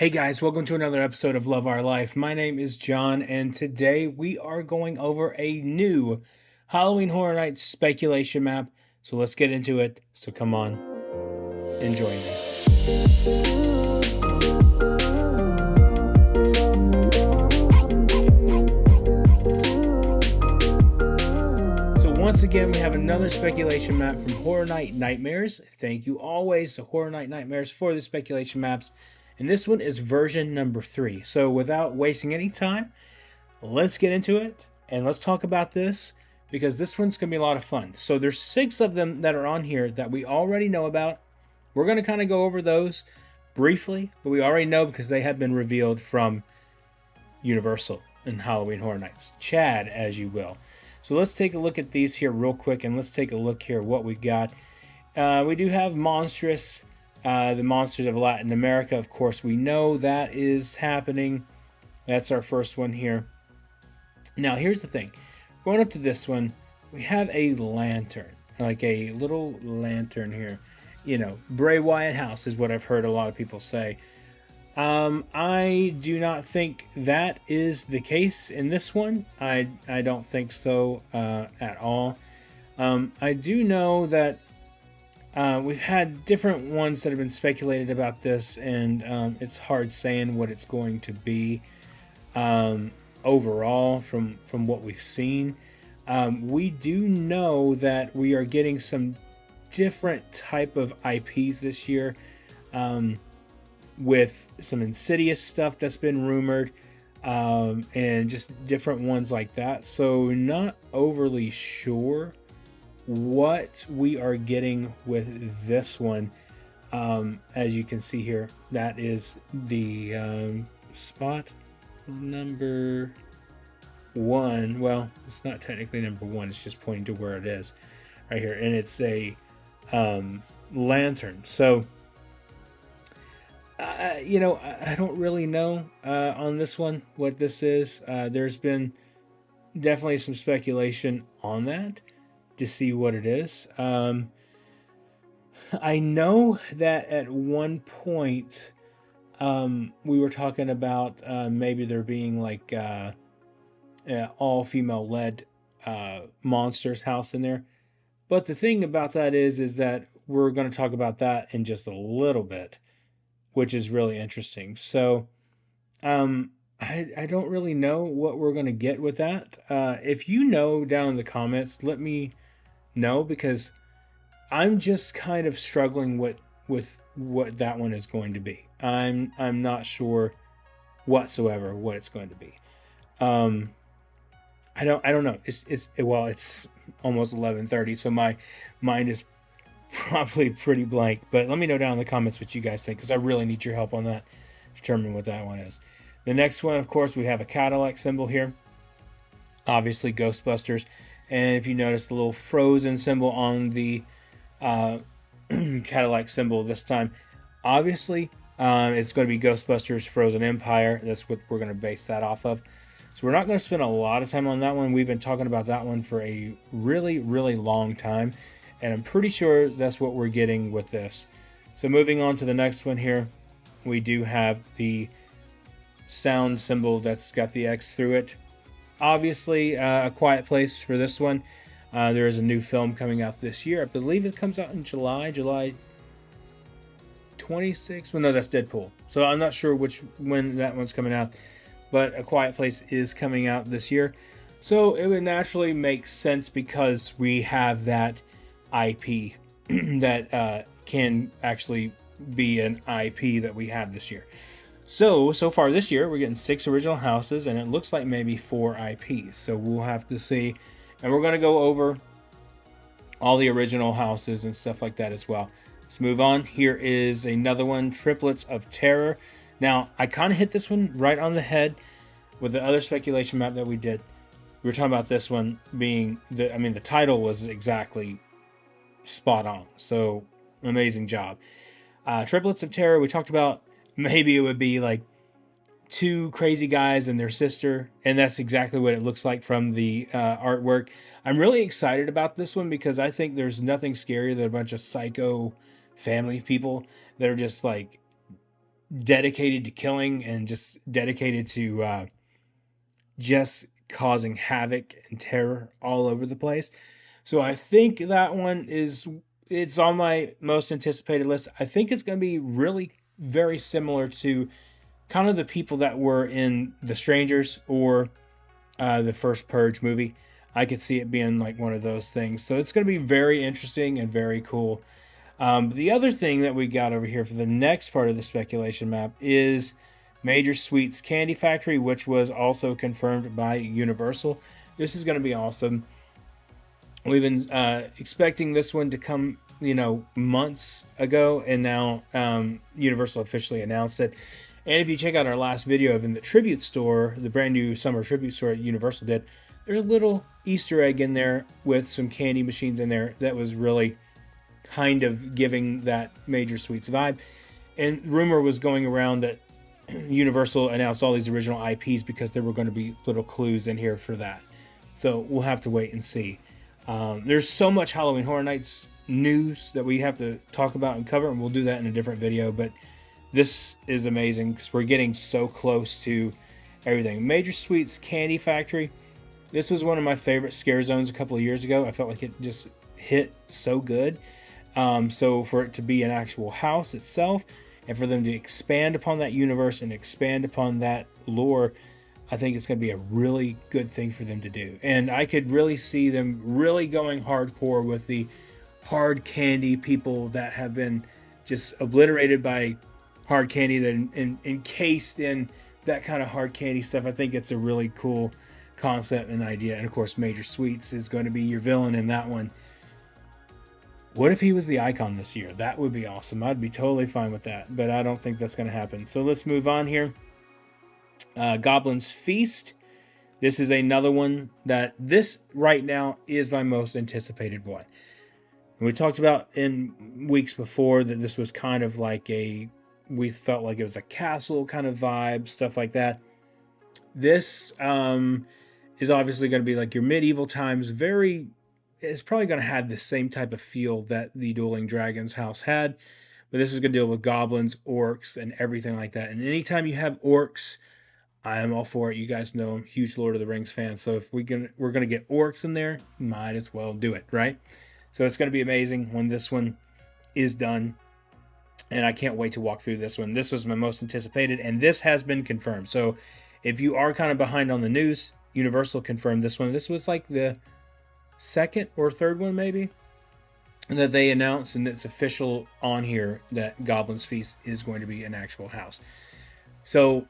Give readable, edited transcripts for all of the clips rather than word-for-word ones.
Hey guys, welcome to another episode of Love Our Life. My name is John, and today we are going over a new Halloween Horror Nights speculation map. So let's get into it. So come on, enjoy me. So once again, we have another speculation map from Horror Night Nightmares. Thank you always to Horror Night Nightmares for the speculation maps. And this one is version number 3. So without wasting any time, let's get into it and let's talk about this because this one's going to be a lot of fun. So there's 6 of them that are on here that we already know about. We're going to kind of go over those briefly, but we already know because they have been revealed from Universal and Halloween Horror Nights. Chad, as you will. So let's take a look at these here real quick, and let's take a look here what we got. We do have Monstrous, the Monsters of Latin America. Of course, we know that is happening. That's our first one here. Now, here's the thing. Going up to this one, we have a lantern, like a little lantern here. You know, Bray Wyatt house is what I've heard a lot of people say. I do not think that is the case in this one. I don't think so at all. I do know that we've had different ones that have been speculated about this, and it's hard saying what it's going to be overall from what we've seen. We do know that we are getting some different type of IPs this year. With some Insidious stuff that's been rumored, and just different ones like that. So not overly sure what we are getting with this one. As you can see here, that is the spot number 1. Well, it's not technically number 1. It's just pointing to where it is right here. And it's a lantern. So I don't really know on this one what this is. There's been definitely some speculation on that to see what it is. I know that at one point we were talking about maybe there being like all-female led monsters house in there. But the thing about that is that we're going to talk about that in just a little bit, which is really interesting. So I don't really know what we're going to get with that. If you know down in the comments, let me know, because I'm just kind of struggling with what that one is going to be. I'm not sure whatsoever what it's going to be. I don't know. It's almost 11:30, so my mind is probably pretty blank, but let me know down in the comments what you guys think, because I really need your help on that, determine what that one is. The next one, of course, we have a Cadillac symbol here, obviously Ghostbusters, and if you notice the little frozen symbol on the Cadillac symbol this time, obviously it's going to be Ghostbusters Frozen Empire. That's what we're going to base that off of. So we're not going to spend a lot of time on that one. We've been talking about that one for a really, really long time, and I'm pretty sure that's what we're getting with this. So moving on to the next one here, we do have the sound symbol that's got the X through it. Obviously, A Quiet Place for this one. There is a new film coming out this year. I believe it comes out in July 26th. Well, no, that's Deadpool. So I'm not sure when that one's coming out. But A Quiet Place is coming out this year. So it would naturally make sense because we have that IP that can actually be an IP that we have this year. So far this year, we're getting 6 original houses, and it looks like maybe 4 IPs. So we'll have to see. And we're going to go over all the original houses and stuff like that as well. Let's move on. Here is another one, Triplets of Terror. Now, I kind of hit this one right on the head with the other speculation map that we did. We were talking about this one being, the title was exactly spot on. So, amazing job. Triplets of Terror, we talked about maybe it would be like 2 crazy guys and their sister, and that's exactly what it looks like from the artwork. I'm really excited about this one because I think there's nothing scarier than a bunch of psycho family people that are just like dedicated to killing and just dedicated to just causing havoc and terror all over the place. So I think that one it's on my most anticipated list. I think it's going to be really very similar to kind of the people that were in The Strangers or the first Purge movie. I could see it being like one of those things. So it's going to be very interesting and very cool. The other thing that we got over here for the next part of the speculation map is Major Sweets Candy Factory, which was also confirmed by Universal. This is going to be awesome. We've been expecting this one to come, months ago, and now Universal officially announced it. And if you check out our last video of in the tribute store, the brand new summer tribute store Universal did, there's a little Easter egg in there with some candy machines in there that was really kind of giving that Major Sweets vibe. And rumor was going around that Universal announced all these original IPs because there were going to be little clues in here for that. So we'll have to wait and see. There's so much Halloween Horror Nights news that we have to talk about and cover, and we'll do that in a different video. But this is amazing because we're getting so close to everything. Major Sweets Candy Factory. This was one of my favorite scare zones a couple of years ago. I felt like it just hit so good. So for it to be an actual house itself, and for them to expand upon that universe and expand upon that lore, I think it's going to be a really good thing for them to do. And I could really see them really going hardcore with the hard candy people that have been just obliterated by hard candy, that encased in that kind of hard candy stuff. I think it's a really cool concept and idea. And of course, Major Sweets is going to be your villain in that one. What if he was the icon this year? That would be awesome. I'd be totally fine with that, but I don't think that's going to happen. So let's move on here. Goblins Feast. This is another one that this right now is my most anticipated one. And we talked about in weeks before that this was kind of like we felt like it was a castle kind of vibe, stuff like that. This is obviously going to be like your medieval times, it's probably going to have the same type of feel that the Dueling Dragons house had, but this is going to deal with goblins, orcs, and everything like that. And anytime you have orcs, I am all for it. You guys know I'm a huge Lord of the Rings fan, so if we're going to get orcs in there, might as well do it, right? So it's going to be amazing when this one is done, and I can't wait to walk through this one. This was my most anticipated, and this has been confirmed. So if you are kind of behind on the news, Universal confirmed this one. This was like the second or third one maybe that they announced, and it's official on here that Goblins Feast is going to be an actual house. So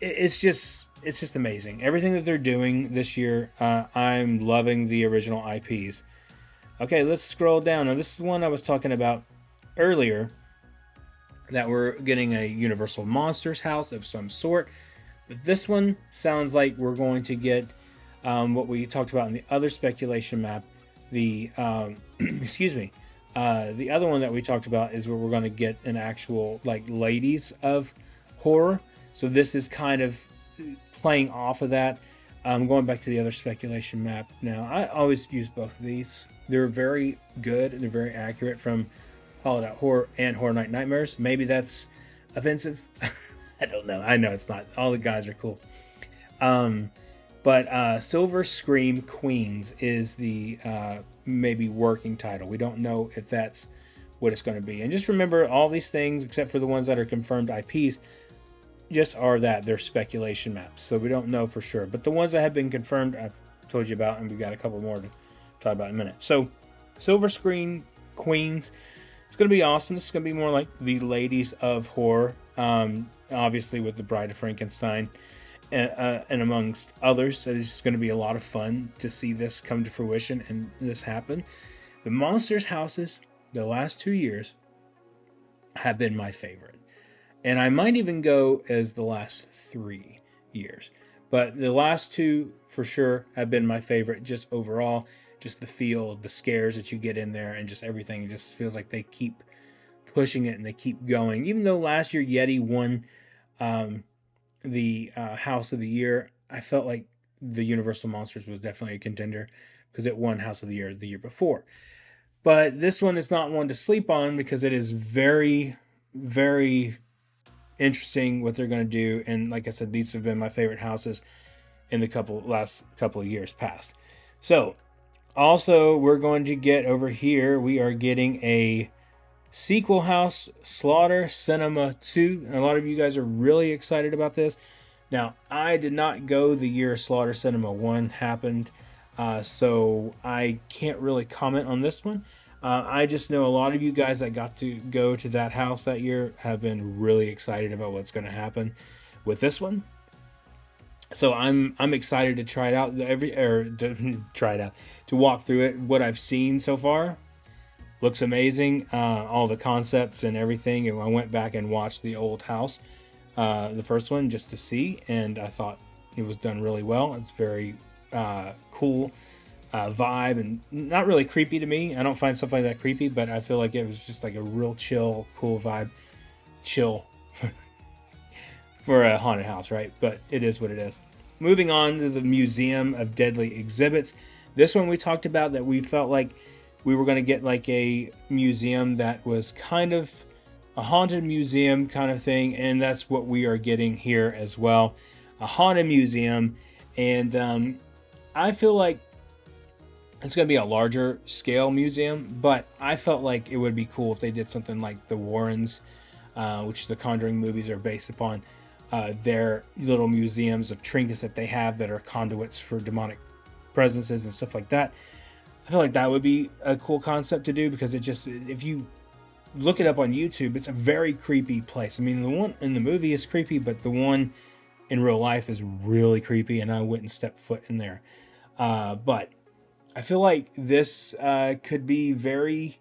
it's just amazing everything that they're doing this year. I'm loving the original IPs. Okay, let's scroll down. Now this is one I was talking about earlier, that we're getting a Universal Monsters house of some sort, but this one sounds like we're going to get what we talked about in the other speculation map. The excuse me, the other one that we talked about is where we're going to get an actual like ladies of horror. So this is kind of playing off of that. Going back to the other speculation map now. I always use both of these. They're very good and they're very accurate from Call It Out Horror and Horror Night Nightmares. Maybe that's offensive. I don't know. I know it's not. All the guys are cool. But Silver Scream Queens is the maybe working title. We don't know if that's what it's going to be. And just remember, all these things, except for the ones that are confirmed IPs, just are that. They're speculation maps. So we don't know for sure. But the ones that have been confirmed, I've told you about, and we've got a couple more to talk about in a minute. So Silver Screen Queens, it's going to be awesome. This is going to be more like the ladies of horror, obviously with the Bride of Frankenstein and amongst others. So it's just going to be a lot of fun to see this come to fruition and this happen. The Monsters houses the last 2 years have been my favorite. And I might even go as the last 3 years. But the last two for sure have been my favorite just overall. Just the feel, the scares that you get in there, and just everything. It just feels like they keep pushing it and they keep going. Even though last year Yeti won the House of the Year, I felt like the Universal Monsters was definitely a contender because it won House of the year before. But this one is not one to sleep on because it is very, very interesting what they're going to do. And like I said, these have been my favorite houses in the last couple of years past. So also we're going to get over here, we are getting a sequel house, Slaughter Cinema 2. And a lot of you guys are really excited about this. Now, I did not go the year Slaughter Cinema 1 happened, so I can't really comment on this one. I just know a lot of you guys that got to go to that house that year have been really excited about what's going to happen with this one. So I'm excited to try it out, to walk through it. What I've seen so far looks amazing. All the concepts and everything. And I went back and watched the old house, the first one, just to see, and I thought it was done really well. It's very cool vibe, and not really creepy to me. I don't find stuff like that creepy, but I feel like it was just like a real chill, cool vibe. Chill for a haunted house, right? But it is what it is. Moving on to the Museum of Deadly Exhibits. This one we talked about that we felt like we were going to get like a museum that was kind of a haunted museum kind of thing, and that's what we are getting here as well. A haunted museum, and I feel like it's going to be a larger scale museum, but I felt like it would be cool if they did something like the Warrens, which the Conjuring movies are based upon. Their little museums of trinkets that they have that are conduits for demonic presences and stuff like that. I feel like that would be a cool concept to do, because it just, if you look it up on YouTube, it's a very creepy place. I mean, the one in the movie is creepy, but the one in real life is really creepy, and I wouldn't step foot in there. But I feel like this could be very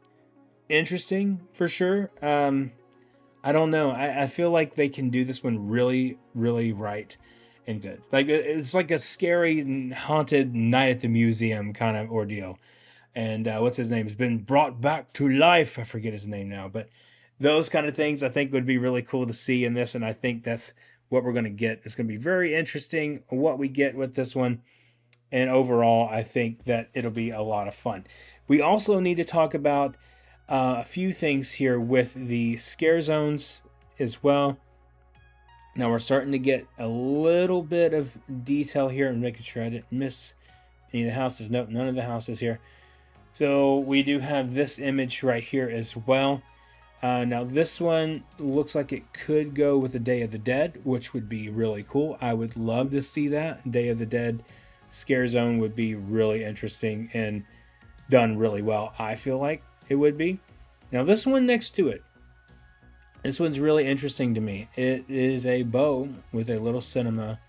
interesting for sure. I don't know. I feel like they can do this one really, really right and good. Like, it's like a scary and haunted night at the museum kind of ordeal. And what's his name? Has been brought back to life. I forget his name now. But those kind of things I think would be really cool to see in this. And I think that's what we're going to get. It's going to be very interesting what we get with this one. And overall, I think that it'll be a lot of fun. We also need to talk about a few things here with the scare zones as well. Now we're starting to get a little bit of detail here and making sure I didn't miss any of the houses. Nope, none of the houses here. So we do have this image right here as well. Now this one looks like it could go with the Day of the Dead, which would be really cool. I would love to see that. Day of the Dead scare zone would be really interesting and done really well, I feel like it would be. Now this one next to it, this one's really interesting to me. It is a bow with a little cinema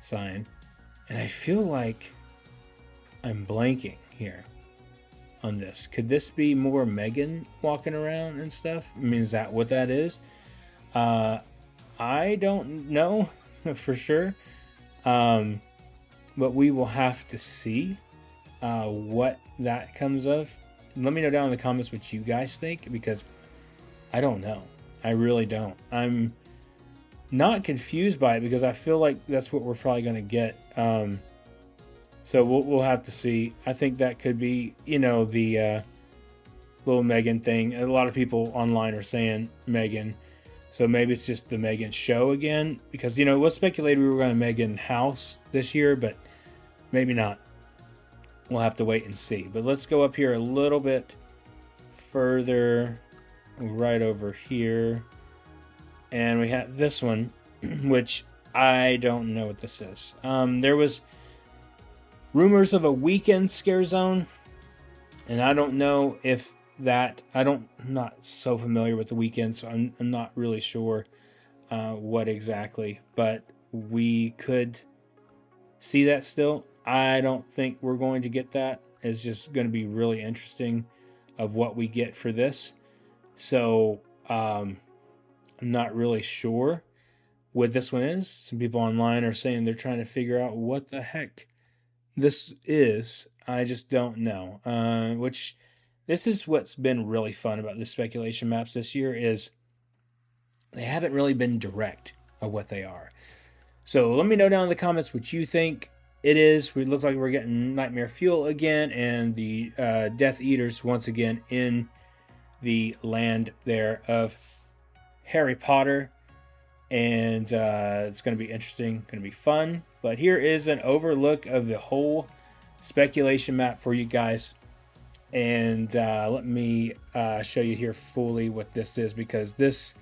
sign, and I feel like I'm blanking here on this. Could this be more Megan walking around and stuff? I mean, is that what that is? I don't know for sure, but we will have to see what that comes of. Let me know down in the comments what you guys think, because I don't know. I really don't. I'm not confused by it, because I feel like that's what we're probably going to get. So we'll have to see. I think that could be, the little Megan thing. A lot of people online are saying Megan. So maybe it's just the Megan show again, because, it was speculated we were going to Megan house this year, but maybe not. We'll have to wait and see. But let's go up here a little bit further, right over here. And we have this one, which I don't know what this is. There was rumors of a weekend scare zone, and I don't know if that, I'm not so familiar with the weekend, so I'm not really sure what exactly, but we could see that still. I don't think we're going to get that. It's just going to be really interesting of what we get for this. So I'm not really sure what this one is. Some people online are saying they're trying to figure out what the heck this is. I just don't know. Which, this is what's been really fun about the speculation maps this year, is they haven't really been direct of what they are. So let me know down in the comments what you think it is. We look like we're getting Nightmare Fuel again, and the Death Eaters once again in the land there of Harry Potter. and it's going to be interesting, going to be fun. But here is an overlook of the whole speculation map for you guys. And let me show you here fully what this is, because this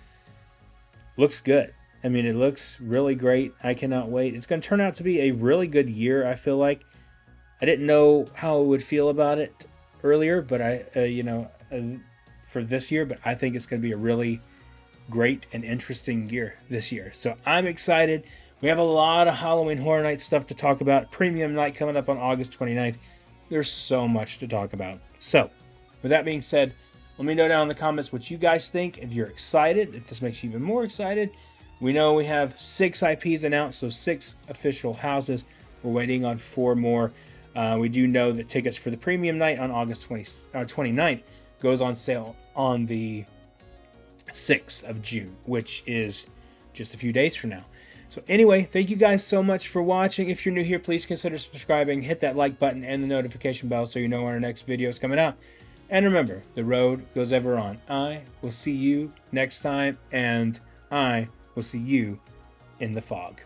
looks good. I mean, it looks really great. I cannot wait. It's going to turn out to be a really good year, I feel like. I didn't know how I would feel about it earlier, but for this year, but I think it's going to be a really great and interesting year this year. So I'm excited. We have a lot of Halloween Horror Night stuff to talk about. Premium night coming up on August 29th. There's so much to talk about. So with that being said, let me know down in the comments what you guys think. If you're excited, if this makes you even more excited. We know we have 6 IPs announced, so 6 official houses. We're waiting on 4 more. We do know that tickets for the premium night on August 29th goes on sale on the 6th of June, which is just a few days from now. So anyway, thank you guys so much for watching. If you're new here, please consider subscribing, hit that like button and the notification bell so you know when our next video is coming out. And remember, the road goes ever on. I will see you next time, and I will see you in the fog.